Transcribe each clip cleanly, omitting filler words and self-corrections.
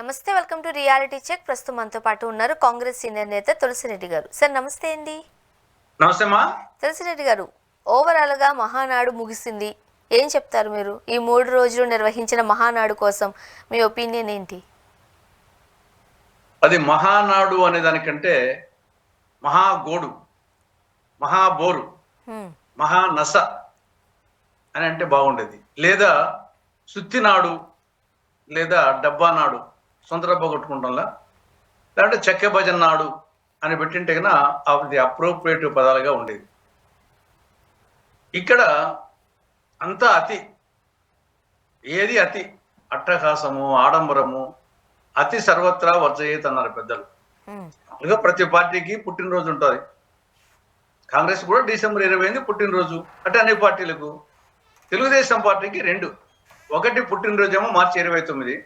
నమస్తే, welcome to reality check. ప్రస్తుతం మనతో పాటు ఉన్నారు కాంగ్రెస్ సీనియర్ నేత తులసిరెడ్డి గారు. సార్ నమస్తే అండి. నమస్తే అమ్మా. తులసిరెడ్డి గారు, ఓవరాల్గా మహానాడు ముగిసింది. ఏం చెప్తారు మీరు? ఈ 3 రోజులు నిర్వహించిన మహానాడు కోసం మీ ఒపీనియన్ ఏంటి? అది మహానాడు అనే దానికంటే మహాగోడు, మహాబోరు, మహానస అని అంటే బాగుండేది. లేదా సుత్తినాడు, లేదా డబ్బా నాడు, సొంత డబ్బా కొట్టుకుంటాంలా, లేదంటే చెక్క భజన్ నాడు అని పెట్టింటే కన్నా అది అప్రోప్రియేటివ్ పదాలుగా ఉండేది. ఇక్కడ అంతా అతి, ఏది అతి, అట్టహాసము, ఆడంబరము, అతి సర్వత్రా వర్జయేత్ అన్నారు పెద్దలు. అలాగే ప్రతి పార్టీకి పుట్టినరోజు ఉంటుంది. కాంగ్రెస్ కూడా డిసెంబర్ 20 పుట్టినరోజు, అంటే అన్ని పార్టీలకు. తెలుగుదేశం పార్టీకి 2, ఒకటి పుట్టినరోజు ఏమో మార్చి 29,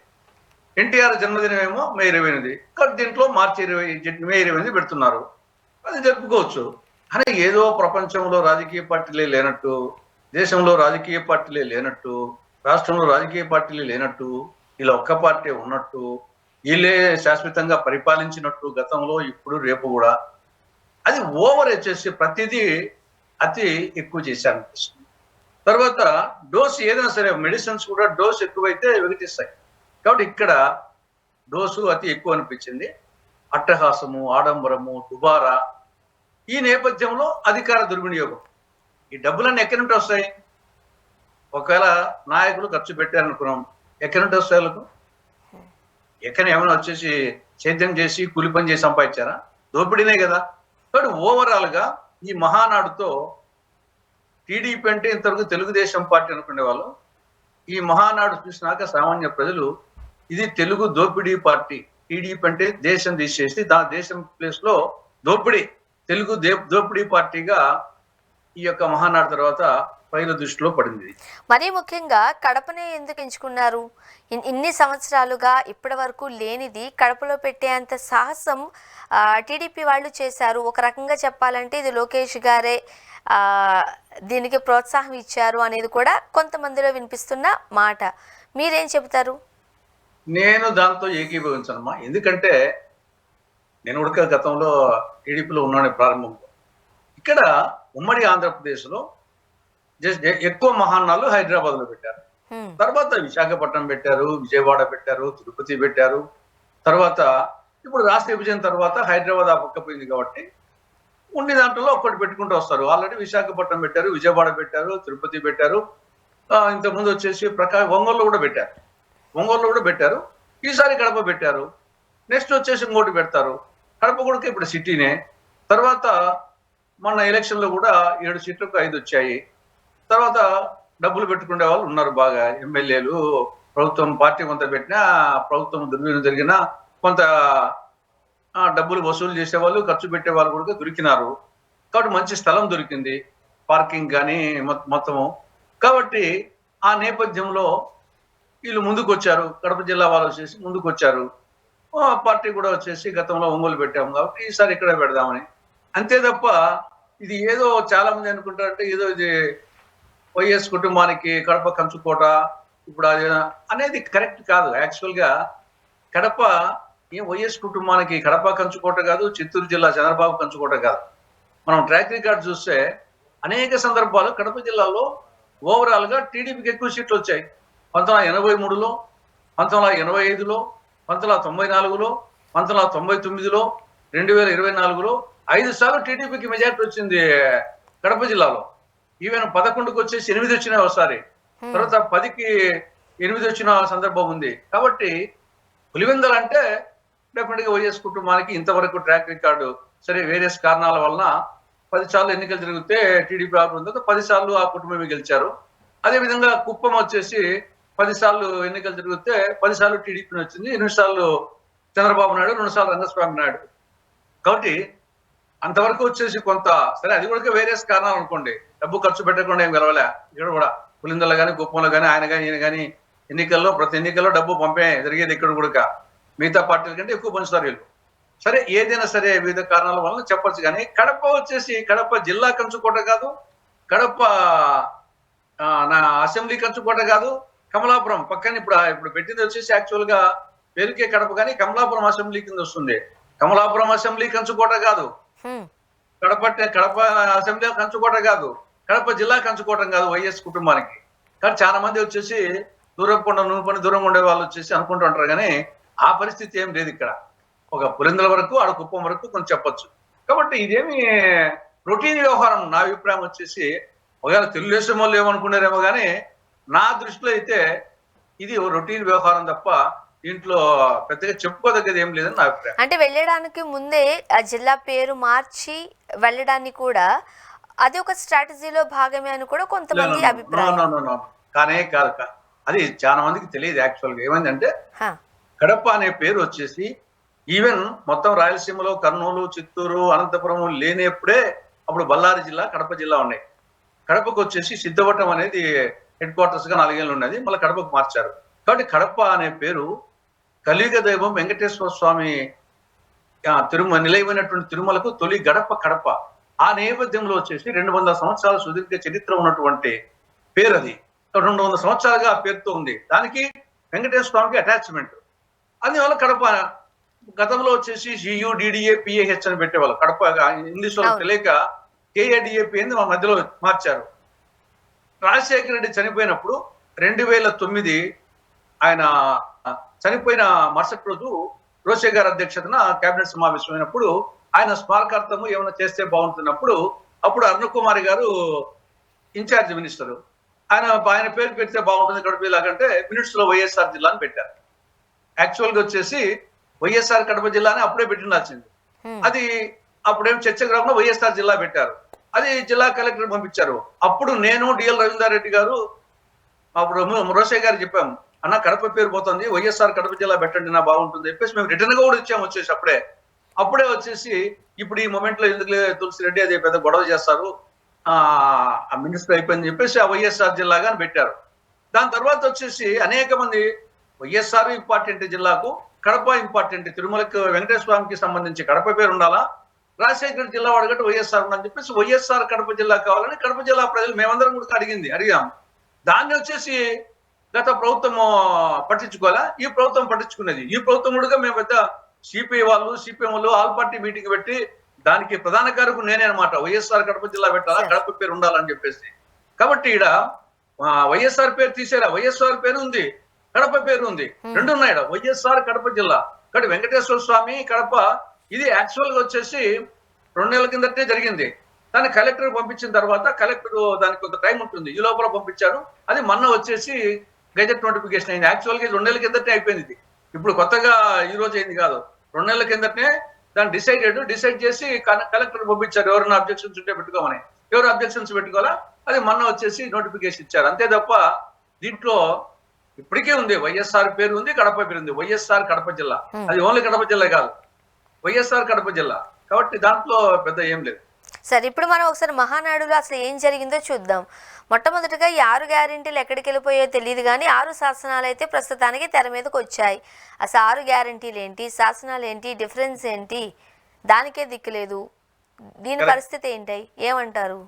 ఎన్టీఆర్ జన్మదినం ఏమో మే 28. కాబట్టి దీంట్లో మే 28 పెడుతున్నారు. అది జరుపుకోవచ్చు. అని ఏదో ప్రపంచంలో రాజకీయ పార్టీలే లేనట్టు, దేశంలో రాజకీయ పార్టీలే లేనట్టు, రాష్ట్రంలో రాజకీయ పార్టీలే లేనట్టు, ఇలా ఒక్క పార్టీ ఉన్నట్టు, వీళ్ళే శాశ్వతంగా పరిపాలించినట్టు గతంలో, ఇప్పుడు, రేపు కూడా అది ఓవర్ వచ్చేసి ప్రతిదీ అతి ఎక్కువ చేశారనిపిస్తుంది. తర్వాత డోస్ ఏదైనా సరే, మెడిసిన్స్ కూడా డోస్ ఎక్కువైతే వికటిస్తాయి. కాబట్టి ఇక్కడ డోసు అతి ఎక్కువ అనిపించింది. అట్టహాసము, ఆడంబరము, దుబారా. ఈ నేపథ్యంలో అధికార దుర్వినియోగం. ఈ డబ్బులన్నీ ఎక్కడి నుండి వస్తాయి? ఒకవేళ నాయకులు ఖర్చు పెట్టారనుకున్నాం, ఎక్కడి నుండి వస్తాయి వాళ్ళకు? ఎక్కడ ఏమైనా వచ్చేసి సేద్యం చేసి కూలి పని చేసి సంపాదించారా? దోపిడీనే కదా. కాబట్టి ఓవరాల్ గా ఈ మహానాడుతో టీడీపీ అంటే ఇంతవరకు తెలుగుదేశం పార్టీ అనుకునే వాళ్ళు, ఈ మహానాడు చూసినాక సామాన్య ప్రజలు ఇది తెలుగు దోపిడీ పార్టీ, టీడీపీ అంటే దేశం తీసేసి దేశం ప్లేస్ లో దోపిడీ, తెలుగు దోపిడీ పార్టీగా ఈ యొక్క మహానాడు తర్వాత ప్రజల దృష్టిలో పడింది. మరీ ముఖ్యంగా కడపనే ఎందుకు ఎంచుకున్నారు? ఇన్ని సంవత్సరాలుగా ఇప్పటి వరకు లేనిది కడపలో పెట్టేంత సాహసం టీడీపీ వాళ్ళు చేశారు. ఒక రకంగా చెప్పాలంటే ఇది లోకేష్ గారే దీనికి ప్రోత్సాహం ఇచ్చారు అనేది కూడా కొంతమందిలో వినిపిస్తున్న మాట. మీరేం చెబుతారు? నేను దాంతో ఏకీభవించనమ్మా. ఎందుకంటే నేను ఉడక గతంలో టీడీపీలో ఉన్నాను ప్రారంభంలో. ఇక్కడ ఉమ్మడి ఆంధ్రప్రదేశ్లో ఎక్కువ మహానాలు హైదరాబాద్ లో పెట్టారు. తర్వాత విశాఖపట్నం పెట్టారు, విజయవాడ పెట్టారు, తిరుపతి పెట్టారు. తర్వాత ఇప్పుడు రాష్ట్ర విభజన తర్వాత హైదరాబాద్ పక్కపోయింది కాబట్టి ఉండి దాంట్లో ఒక్కటి పెట్టుకుంటూ వస్తారు. ఆల్రెడీ విశాఖపట్నం పెట్టారు, విజయవాడ పెట్టారు, తిరుపతి పెట్టారు. ఇంతకుముందు వచ్చేసి ఒంగోలులో కూడా పెట్టారు. ఈసారి కడప పెట్టారు. నెక్స్ట్ వచ్చేసి ఇంకోటి పెడతారు. కడప కూడా ఇప్పుడు సిటీనే. తర్వాత మొన్న ఎలక్షన్ లో కూడా 7 సీట్లకు 5 వచ్చాయి. తర్వాత డబ్బులు పెట్టుకునే వాళ్ళు ఉన్నారు బాగా, ఎమ్మెల్యేలు. ప్రభుత్వం పార్టీ కొంత పెట్టినా, ప్రభుత్వం దుర్వినియోగం జరిగినా కొంత డబ్బులు వసూలు చేసేవాళ్ళు, ఖర్చు పెట్టే వాళ్ళు కూడా దొరికినారు. కాబట్టి మంచి స్థలం దొరికింది, పార్కింగ్ కానీ మొత్తము. కాబట్టి ఆ నేపథ్యంలో వీళ్ళు ముందుకు వచ్చారు. కడప జిల్లా వాళ్ళు వచ్చేసి ముందుకు వచ్చారు. పార్టీ కూడా వచ్చేసి గతంలో ఒంగోలు పెట్టాము కాబట్టి ఈసారి ఇక్కడ పెడదామని. అంతే తప్ప ఇది ఏదో చాలా మంది అనుకుంటారంటే ఏదో ఇది వైఎస్ కుటుంబానికి కడప కంచుకోట ఇప్పుడు అది అనేది కరెక్ట్ కాదు. యాక్చువల్ గా కడప వైఎస్ కుటుంబానికి కడప కంచుకోట కాదు, చిత్తూరు జిల్లా చంద్రబాబు కంచుకోట కాదు. మనం ట్రాక్ రికార్డ్ చూస్తే అనేక సందర్భాలు కడప జిల్లాలో ఓవరాల్ గా టీడీపీకి ఎక్కువ సీట్లు వచ్చాయి. 1983లో, 1985లో, 1994లో, 1999లో, 2024లో 5 సార్లు టీడీపీకి మెజార్టీ వచ్చింది కడప జిల్లాలో. ఈవెన్ 11కు వచ్చేసి 8 వచ్చినాయి ఒకసారి, తర్వాత 10కి 8 వచ్చిన సందర్భం ఉంది. కాబట్టి పులివెందలు అంటే డెఫినెట్ గా వైఎస్ కుటుంబానికి ఇంతవరకు ట్రాక్ రికార్డు సరే వేరియస్ కారణాల వలన 10 సార్లు ఎన్నికలు జరిగితే టీడీపీ ఆపుతుంది, 10 సార్లు ఆ కుటుంబమే గెలిచారు. అదేవిధంగా కుప్పం వచ్చేసి 10 సార్లు ఎన్నికలు జరిగితే 10 సార్లు టీడీపీని వచ్చింది, 8 సార్లు చంద్రబాబు నాయుడు, 2 సార్లు రంగస్వామి నాయుడు. కాబట్టి అంతవరకు వచ్చేసి కొంత సరే, అది కూడా వేరియస్ కారణాలు అనుకోండి. డబ్బు ఖర్చు పెట్టకుండా ఏం గెలవలే. ఇక్కడ కూడా పులిందలో కానీ కుప్పంలో కానీ ఆయన కానీ ఈయన కానీ ఎన్నికల్లో ప్రతి ఎన్నికల్లో డబ్బు పంపే జరిగేది. ఇక్కడ కూడా మిగతా పార్టీల కంటే ఎక్కువ పంచుతారు వీళ్ళు. సరే, ఏదైనా సరే వివిధ కారణాల వల్ల చెప్పొచ్చు. కానీ కడప వచ్చేసి కడప జిల్లా కంచుకోట కాదు, కడప నా అసెంబ్లీ కంచుకోట కాదు, కమలాపురం పక్కన ఇప్పుడు పెట్టింది వచ్చేసి యాక్చువల్ గా పేరుకే కడప కానీ కమలాపురం అసెంబ్లీ కింద వస్తుంది. కమలాపురం అసెంబ్లీ కంచుకోట కాదు, హ్మ్. కడప అసెంబ్లీ కంచుకోట కాదు, కడప జిల్లా కంచుకోవటం కాదు వైఎస్ కుటుంబానికి. కానీ చాలా మంది వచ్చేసి దూరంకుండా నూనె దూరంగా ఉండే వాళ్ళు వచ్చేసి అనుకుంటూ ఉంటారు, కానీ ఆ పరిస్థితి ఏం లేదు ఇక్కడ. ఒక పులిందల వరకు ఆడ కుప్పం వరకు కొంచెం చెప్పొచ్చు. కాబట్టి ఇదేమి రొటీన్ వ్యవహారం. నా అభిప్రాయం వచ్చేసి ఒకవేళ తెలుగుదేశం వాళ్ళు ఏమనుకున్నారేమో కానీ నా దృష్టిలో అయితే ఇది రొటీన్ వ్యవహారం తప్ప దీంట్లో పెద్దగా చెప్పుకోదగ్గది ఏం లేదని నా అభిప్రాయం. అంటే వెళ్ళడానికి ముందే ఆ జిల్లా పేరు మార్చి వెళ్ళడాన్ని కూడా అది ఒక స్ట్రాటజీలో భాగమే అని కూడా కొంతమంది అభిప్రాయం. కానే కాదు. అది చాలా మందికి తెలియదు. యాక్చువల్ గా ఏమైందంటే కడప అనే పేరు వచ్చేసి ఈవెన్ మొత్తం రాయలసీమలో కర్నూలు, చిత్తూరు, అనంతపురం లేనప్పుడే అప్పుడు బళ్ళారి జిల్లా, కడప జిల్లా ఉన్నాయి. కడపకు వచ్చేసి సిద్ధవటం అనేది హెడ్ క్వార్టర్స్ గా 4 ఏళ్ళు ఉన్నది, మళ్ళీ కడపకు మార్చారు. కాబట్టి కడప అనే పేరు కలియుగ దైవం వెంకటేశ్వర స్వామి నిలయమైనటువంటి తిరుమలకు తొలి గడప కడప. ఆ నేపథ్యంలో వచ్చేసి 200 సంవత్సరాల సుదీర్ఘ చరిత్ర ఉన్నటువంటి పేరు అది. 200 సంవత్సరాలుగా ఆ పేరుతో ఉంది. దానికి వెంకటేశ్వర స్వామికి అటాచ్మెంట్. అందువల్ల కడప గతంలో వచ్చేసి GUDDA PAH అని పెట్టేవాళ్ళు. కడప ఇంగ్లీష్ లో తెలియక KADAP అని మా మధ్యలో మార్చారు. రాజశేఖర రెడ్డి చనిపోయినప్పుడు 2009 ఆయన చనిపోయిన మరుసటి రోజు రోషే గారి అధ్యక్షతన కేబినెట్ సమావేశం అయినప్పుడు ఆయన స్మారకార్థము ఏమైనా చేస్తే బాగుంటున్నప్పుడు అప్పుడు అరుణ్ కుమార్ గారు ఇన్ఛార్జ్ మినిస్టర్, ఆయన పేరు పెడితే బాగుంటుంది కడప జిల్లాకంటే మినిట్స్ లో వైఎస్ఆర్ జిల్లా అని పెట్టారు. యాక్చువల్ గా వచ్చేసి వైఎస్ఆర్ కడప జిల్లాని అప్పుడే పెట్టిండాల్సింది. అది అప్పుడేం చర్చకు రాకుండా వైఎస్ఆర్ జిల్లా పెట్టారు. అది జిల్లా కలెక్టర్ పంపించారు. అప్పుడు నేను డిఎల్ రవీంద్రారెడ్డి గారు అప్పుడు రోషే గారు చెప్పాము, అన్న కడప పేరు పోతుంది, వైఎస్ఆర్ కడప జిల్లా పెట్టండి నా బాగుంటుంది చెప్పేసి మేము రిటర్న్ గా కూడా ఇచ్చాము. వచ్చేసి అప్పుడే వచ్చేసి ఇప్పుడు ఈ మూమెంట్ లో ఎందుకు తులసిరెడ్డి అది పెద్ద గొడవ చేస్తారు, ఆ మినిస్టర్ అయిపోయింది చెప్పేసి ఆ వైఎస్ఆర్ జిల్లాగా అని పెట్టారు. దాని తర్వాత వచ్చేసి అనేక మంది వైఎస్ఆర్ ఇంపార్టెంట్ జిల్లాకు, కడప ఇంపార్టెంట్, తిరుమలకి వెంకటేశ్వర స్వామికి సంబంధించి కడప పేరు ఉండాలా, రాజశేఖర జిల్లా వాడగట్టు వైఎస్ఆర్ ఉండాలని చెప్పేసి వైఎస్ఆర్ కడప జిల్లా కావాలని కడప జిల్లా ప్రజలు మేమందరం కూడా అడిగాం. దాన్ని వచ్చేసి గత ప్రభుత్వం పట్టించుకోవాలా, ఈ ప్రభుత్వం పట్టించుకునేది. ఈ ప్రభుత్వం కూడా మేము పెద్ద సిపిఐ వాళ్ళు, సిపిఎం వాళ్ళు ఆల్ పార్టీ మీటింగ్ పెట్టి దానికి ప్రధాన కారకుడు నేనే అనమాట. వైఎస్ఆర్ కడప జిల్లా పెట్టాలా, కడప పేరు ఉండాలని చెప్పేసి. కాబట్టి ఈడ వైఎస్ఆర్ పేరు తీసేలా, వైఎస్ఆర్ పేరు ఉంది, కడప పేరు ఉంది, రెండు ఉన్నాయి. వైఎస్ఆర్ కడప జిల్లా. కాబట్టి వెంకటేశ్వర స్వామి కడప ఇది యాక్చువల్ గా వచ్చేసి 2 నెలల కిందటే జరిగింది. దాన్ని కలెక్టర్ పంపించిన తర్వాత కలెక్టర్ దానికి కొంత టైం ఉంటుంది, ఈ లోపల పంపించారు. అది మొన్న వచ్చేసి గెజెట్ నోటిఫికేషన్ అయింది. యాక్చువల్ గా 2 నెలల కిందటే అయిపోయింది. ఇది ఇప్పుడు కొత్తగా ఈ రోజు అయింది కాదు, 2 నెలల కిందటే దాన్ని డిసైడ్ చేసి కలెక్టర్ పంపించారు. ఎవరైనా అబ్జెక్షన్స్ ఉంటే పెట్టుకోమని. ఎవరు అబ్జెక్షన్స్ పెట్టుకోవాలా, అది మొన్న వచ్చేసి నోటిఫికేషన్ ఇచ్చారు. అంతే తప్ప దీంట్లో ఇప్పటికే ఉంది, వైఎస్ఆర్ పేరు ఉంది, కడప పేరు ఉంది. వైఎస్ఆర్ కడప జిల్లా, అది ఓన్లీ కడప జిల్లా కాదు, వైఎస్ఆర్ కడప జిల్లా. కాబట్టి దాంట్లో పెద్ద ఏం లేదు. సరే, ఇప్పుడు మనం ఒకసారి మహానాడులో అసలు ఏం జరిగిందో చూద్దాం. మొట్టమొదటిగా ఈ 6 గ్యారెంటీలు ఎక్కడికి వెళ్ళిపోయో తెలియదు, కానీ 6 శాసనాలు అయితే ప్రస్తుతానికి తెర మీదకి వచ్చాయి. అసలు 6 గ్యారెంటీలు ఏంటి, శాసనాలు ఏంటి, డిఫరెన్స్ ఏంటి, దానికే దిక్కులేదు. దీని పరిస్థితి ఏంటి, ఏమంటారు?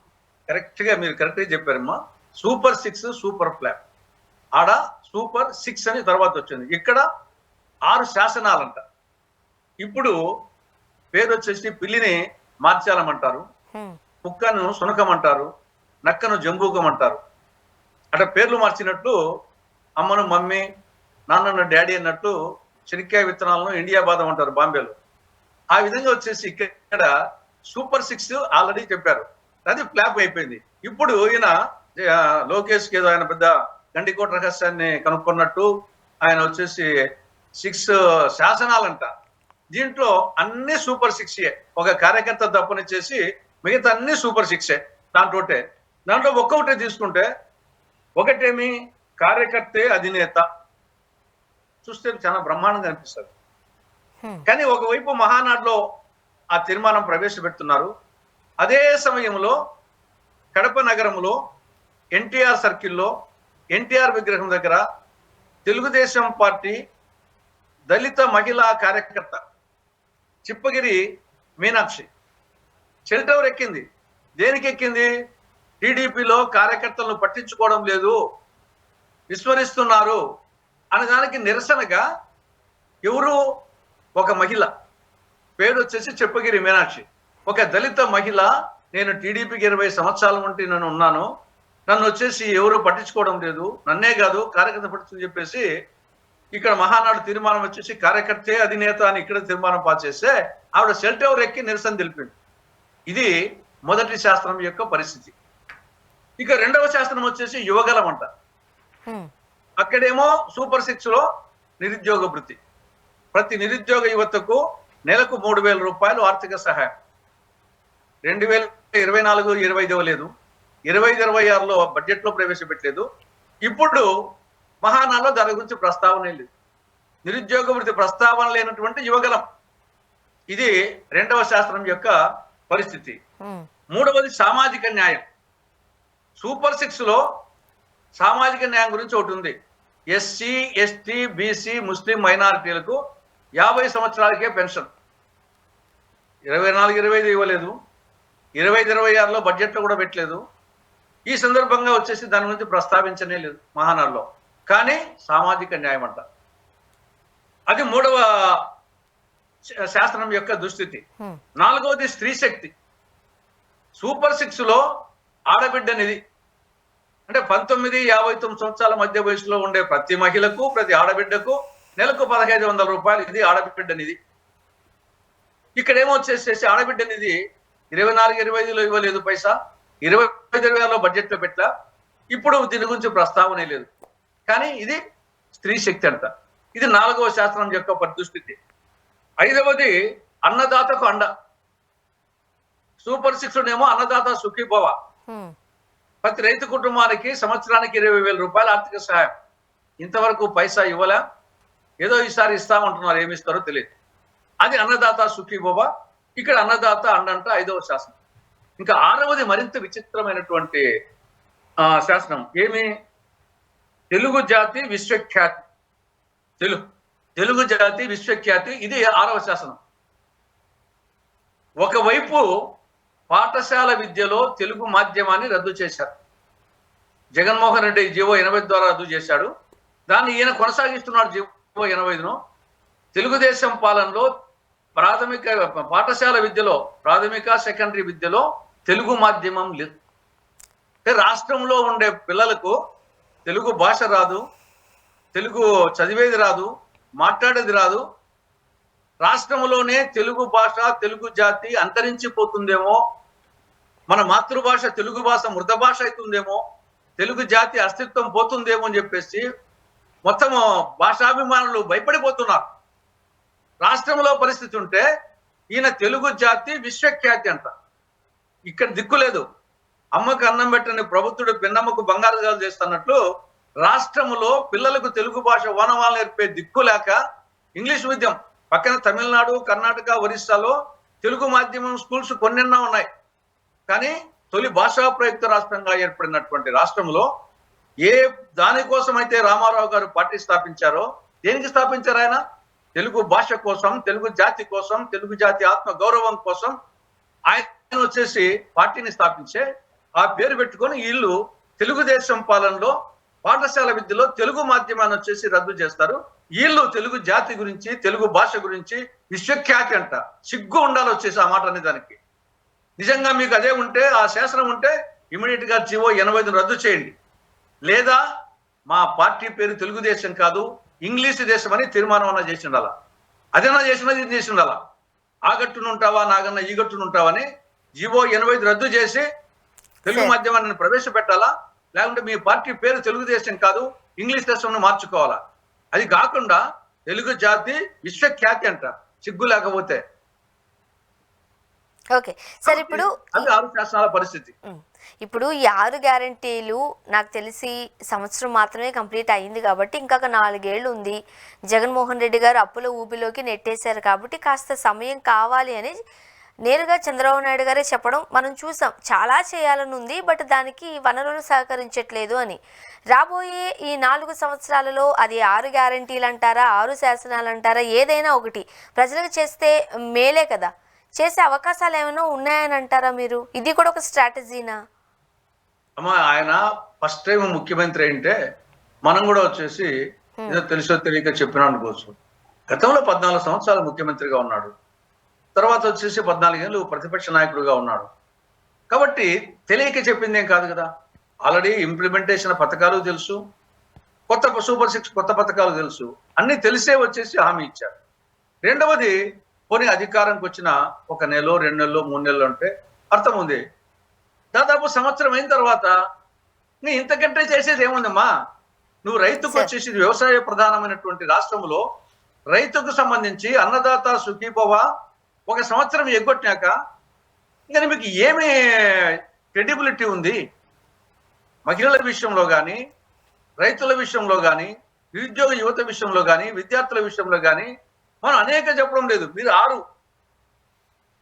కరెక్ట్ గా మీరు కరెక్ట్ గా చెప్పారమ్మా. సూపర్ 6 సూపర్ ఫ్లాప్, ఆడ సూపర్ 6 అని తర్వాత వచ్చింది. ఇక్కడ 6 శాసనాలంట. ఇప్పుడు పేరు వచ్చేసి పిల్లిని మార్చాలమంటారు, కుక్కను సునకమంటారు, నక్కను జంబూకమంటారు. అట్లా పేర్లు మార్చినట్లు అమ్మను మమ్మీ, నాన్నను డాడీ అన్నట్టు శనిక్కాయ విత్తనాలను ఇండియా బాదం అంటారు బాంబేలో. ఆ విధంగా వచ్చేసి ఇక్కడ సూపర్ 6 ఆల్రెడీ చెప్పారు, అది ఫ్లాప్ అయిపోయింది. ఇప్పుడు ఈయన లోకేష్ కి ఏదో ఆయన పెద్ద గండికోట రహస్యాన్ని కనుక్కున్నట్టు ఆయన వచ్చేసి 6 శాసనాలంట. దీంట్లో అన్ని సూపర్ 6 ఒక కార్యకర్త తప్పనిచ్చేసి మిగతా అన్ని సూపర్ 6. దాంట్లో ఒక్కొక్కటే తీసుకుంటే ఒకటేమి కార్యకర్తే అధినేత, చూస్తే చాలా బ్రహ్మాండంగా అనిపిస్తుంది. కానీ ఒకవైపు మహానాడులో ఆ తీర్మానం ప్రవేశపెడుతున్నారు. అదే సమయంలో కడప నగరంలో ఎన్టీఆర్ సర్కిల్లో ఎన్టీఆర్ విగ్రహం దగ్గర తెలుగుదేశం పార్టీ దళిత మహిళా కార్యకర్త చిప్పగిరి మీనాక్షి సెల్ టవర్ ఎక్కింది. దేనికి ఎక్కింది? టీడీపీలో కార్యకర్తలను పట్టించుకోవడం లేదు, విస్మరిస్తున్నారు అనే దానికి నిరసనగా ఎవరు? ఒక మహిళ, పేరు వచ్చేసి చెప్పగిరి మీనాక్షి. ఒక దళిత మహిళ, నేను టీడీపీకి 20 సంవత్సరాల నుండి నేను ఉన్నాను, నన్ను వచ్చేసి ఎవరు పట్టించుకోవడం లేదు, నన్నే కాదు కార్యకర్త పట్టించుకుని చెప్పేసి ఇక్కడ మహానాడు తీర్మానం వచ్చేసి కార్యకర్తే అధినేత అని ఇక్కడ తీర్మానం పాస్ చేస్తే ఆవిడ సెల్ టవర్ ఎక్కి నిరసన తెలిపింది. ఇది మొదటి శాస్త్రం యొక్క పరిస్థితి. ఇక రెండవ శాస్త్రం వచ్చేసి యువగలం అంట. అక్కడేమో సూపర్ 6 లో నిరుద్యోగ భృతి, ప్రతి నిరుద్యోగ యువతకు నెలకు 3,000 రూపాయలు ఆర్థిక సహాయం. 2024-25 ఇవ్వలేదు, 25-26లో బడ్జెట్ లో ప్రవేశపెట్టలేదు. ఇప్పుడు మహానాడులో దాని గురించి ప్రస్తావన లేదు. నిరుద్యోగ వృత్తి ప్రస్తావన లేనటువంటి యువగలం. ఇది రెండవ శాస్త్రం యొక్క పరిస్థితి. మూడవది సామాజిక న్యాయం. సూపర్ 6 లో సామాజిక న్యాయం గురించి ఒకటి ఉంది. ఎస్సీ, ఎస్టీ, బీసీ, ముస్లిం మైనారిటీలకు 50 సంవత్సరాలకే పెన్షన్. 24-25 ఇవ్వలేదు, 25-26లో బడ్జెట్లో కూడా పెట్టలేదు. ఈ సందర్భంగా వచ్చేసి దాని గురించి ప్రస్తావించనే లేదు మహానాడులో. కానీ సామాజిక న్యాయం అంట. అది మూడవ శాస్త్రం యొక్క దుస్థితి. నాలుగవది స్త్రీ శక్తి. సూపర్ 6 లో ఆడబిడ్డ నిధి అంటే 19-59 సంవత్సరాల మధ్య వయసులో ఉండే ప్రతి మహిళకు, ప్రతి ఆడబిడ్డకు నెలకు 1,500 రూపాయలు. ఇది ఆడబిడ్డ నిధి. ఇక్కడేమో వచ్చేసేసి ఆడబిడ్డ నిధి 24-25లో ఇవ్వలేదు పైసా, 25-26లో బడ్జెట్లో పెట్టా. ఇప్పుడు దీని గురించి ప్రస్తావనే లేదు. కానీ ఇది స్త్రీ శక్తి అంట. ఇది నాలుగవ శాస్త్రం యొక్క పరిస్థితి. ఐదవది అన్నదాతకు అండ. సూపర్ 6 ఏమో అన్నదాత సుఖీభవ, ప్రతి రైతు కుటుంబానికి సంవత్సరానికి 20,000 రూపాయలు ఆర్థిక సహాయం. ఇంతవరకు పైసా ఇవ్వలే, ఏదో ఈసారి ఇస్తామంటున్నారు, ఏమి ఇస్తారో తెలియదు. అది అన్నదాత సుఖీభవ. ఇక్కడ అన్నదాత అండంట ఐదవ శాస్త్రం. ఇంకా ఆరవది మరింత విచిత్రమైనటువంటి శాస్త్రం. ఏమి? తెలుగు జాతి విశ్వఖ్యాతి. తెలుగు జాతి విశ్వఖ్యాతి, ఇది ఆరవ శాసనం. ఒకవైపు పాఠశాల విద్యలో తెలుగు మాధ్యమాన్ని రద్దు చేశారు. జగన్మోహన్ రెడ్డి జీవో 80 ద్వారా రద్దు చేశాడు. దాన్ని ఈయన కొనసాగిస్తున్నాడు జీవో 85ను. తెలుగుదేశం పాలనలో ప్రాథమిక పాఠశాల విద్యలో, ప్రాథమిక సెకండరీ విద్యలో తెలుగు మాధ్యమం లేదు. అంటే రాష్ట్రంలో ఉండే పిల్లలకు తెలుగు భాష రాదు, తెలుగు చదివేది రాదు, మాట్లాడేది రాదు. రాష్ట్రంలోనే తెలుగు భాష, తెలుగు జాతి అంతరించిపోతుందేమో, మన మాతృభాష తెలుగు భాష మృత భాష అవుతుందేమో, తెలుగు జాతి అస్తిత్వం పోతుందేమో అని చెప్పేసి మొత్తం భాషాభిమానులు భయపడిపోతున్నారు. రాష్ట్రంలో పరిస్థితి ఉంటే ఈయన తెలుగు జాతి విశ్వఖ్యాతి అంట. ఇక్కడ దిక్కు లేదు. అమ్మకు అన్నం పెట్టని ప్రభుత్వుడు పిన్నమ్మకు బంగారు గాలు చేస్తున్నట్లు రాష్ట్రంలో పిల్లలకు తెలుగు భాష ఓనమాలు నేర్పే దిక్కు లేక ఇంగ్లీష్ మీడియం పక్కన తమిళనాడు, కర్ణాటక, ఒరిస్సాలో తెలుగు మాధ్యమం స్కూల్స్ కొన్నెన్నో ఉన్నాయి. కానీ తొలి భాషా ప్రయుక్త రాష్ట్రంగా ఏర్పడినటువంటి రాష్ట్రంలో ఏ దానికోసం అయితే రామారావు గారు పార్టీ స్థాపించారో, దేనికి స్థాపించారు ఆయన? తెలుగు భాష కోసం, తెలుగు జాతి కోసం, తెలుగు జాతి ఆత్మ గౌరవం కోసం ఆయన వచ్చేసి పార్టీని స్థాపించే ఆ పేరు పెట్టుకొని వీళ్ళు తెలుగుదేశం పాలనలో పాఠశాల విద్యలో తెలుగు మాధ్యమాన్ని వచ్చేసి రద్దు చేస్తారు. వీళ్ళు తెలుగు జాతి గురించి, తెలుగు భాష గురించి విశ్వఖ్యాతి అంట. సిగ్గు ఉండాలి వచ్చేసి ఆ మాట అనేదానికి. నిజంగా మీకు అదే ఉంటే, ఆ శాసనం ఉంటే ఇమీడియట్ గా జీవో 85 రద్దు చేయండి. లేదా మా పార్టీ పేరు తెలుగుదేశం కాదు, ఇంగ్లీష్ దేశం అని తీర్మానం అన్నా చేసి ఉండాలా. అదేనా చేసినది, ఇది చేసి ఉండాలా. ఆ గట్టునుంటావా, నాగన్న ఈ గట్టునుంటావని జీవో 85 రద్దు చేసి తెలుగు మాధ్యమాన్ని ప్రవేశపెట్టాలా. లేకుంటే మీ పార్టీ పేరు తెలుగుదేశం కాదు, ఇంగ్లీష్ దేశంను మార్చుకోవాలా. అది కాకుండా తెలుగు జాతి విశ్వఖ్యాతి అంట, సిగ్గు లేకపోతే. ఓకే సార్, ఇప్పుడు అది 6 శాసనాల పరిస్థితి. ఇప్పుడు ఈ 6 గ్యారంటీలు నాకు తెలిసి సంవత్సరం మాత్రమే కంప్లీట్ అయ్యింది కాబట్టి ఇంకొక 4 ఏళ్ళు ఉంది. జగన్మోహన్ రెడ్డి గారు అప్పుల ఊబిలోకి నెట్టేశారు కాబట్టి కాస్త సమయం కావాలి అని నేరుగా చంద్రబాబు నాయుడు గారే చెప్పడం మనం చూసాం. చాలా చేయాలని ఉంది, బట్ దానికి వనరులు సహకరించట్లేదు అని. రాబోయే ఈ 4 సంవత్సరాలలో అది 6 గ్యారంటీలు అంటారా, 6 శాసనాలు అంటారా, ఏదైనా ఒకటి ప్రజలకు చేస్తే మేలే కదా. చేసే అవకాశాలు ఏమైనా ఉన్నాయని అంటారా మీరు? ఇది కూడా ఒక స్ట్రాటజీనా? అమ్మా, ఆయన ఫస్ట్ టైం ముఖ్యమంత్రి అంటే మనం కూడా వచ్చేసి ఏదో తెలుసో తెలియక చెప్పినా అనుకోవచ్చు. గతంలో 14 సంవత్సరాలు ముఖ్యమంత్రిగా ఉన్నాడు. తర్వాత వచ్చేసి 14 ఏళ్ళు ప్రతిపక్ష నాయకుడిగా ఉన్నాడు. కాబట్టి తెలియక చెప్పిందేం కాదు కదా. ఆల్రెడీ ఇంప్లిమెంటేషన్ పథకాలు తెలుసు, కొత్త సూపర్ 6 కొత్త పథకాలు తెలుసు. అన్ని తెలిసే వచ్చేసి హామీ ఇచ్చారు. రెండవది, పోనీ అధికారంకి వచ్చిన 1 నెల 2 నెలలు 3 నెలలు అంటే అర్థం ఉంది. దాదాపు సంవత్సరం అయిన తర్వాత నీ ఇంతకంటే చేసేది ఏముందమ్మా? నువ్వు రైతుకు వచ్చేసి వ్యవసాయ ప్రధానమైనటువంటి రాష్ట్రంలో రైతుకు సంబంధించి అన్నదాత సుఖీభవ 1 సంవత్సరం ఎగ్గొట్టినాక ఇంకా మీకు ఏమి క్రెడిబిలిటీ ఉంది? మహిళల విషయంలో కానీ, రైతుల విషయంలో కానీ, నిరుద్యోగ యువత విషయంలో కానీ, విద్యార్థుల విషయంలో కానీ మనం అనేక చెప్పడం లేదు. మీరు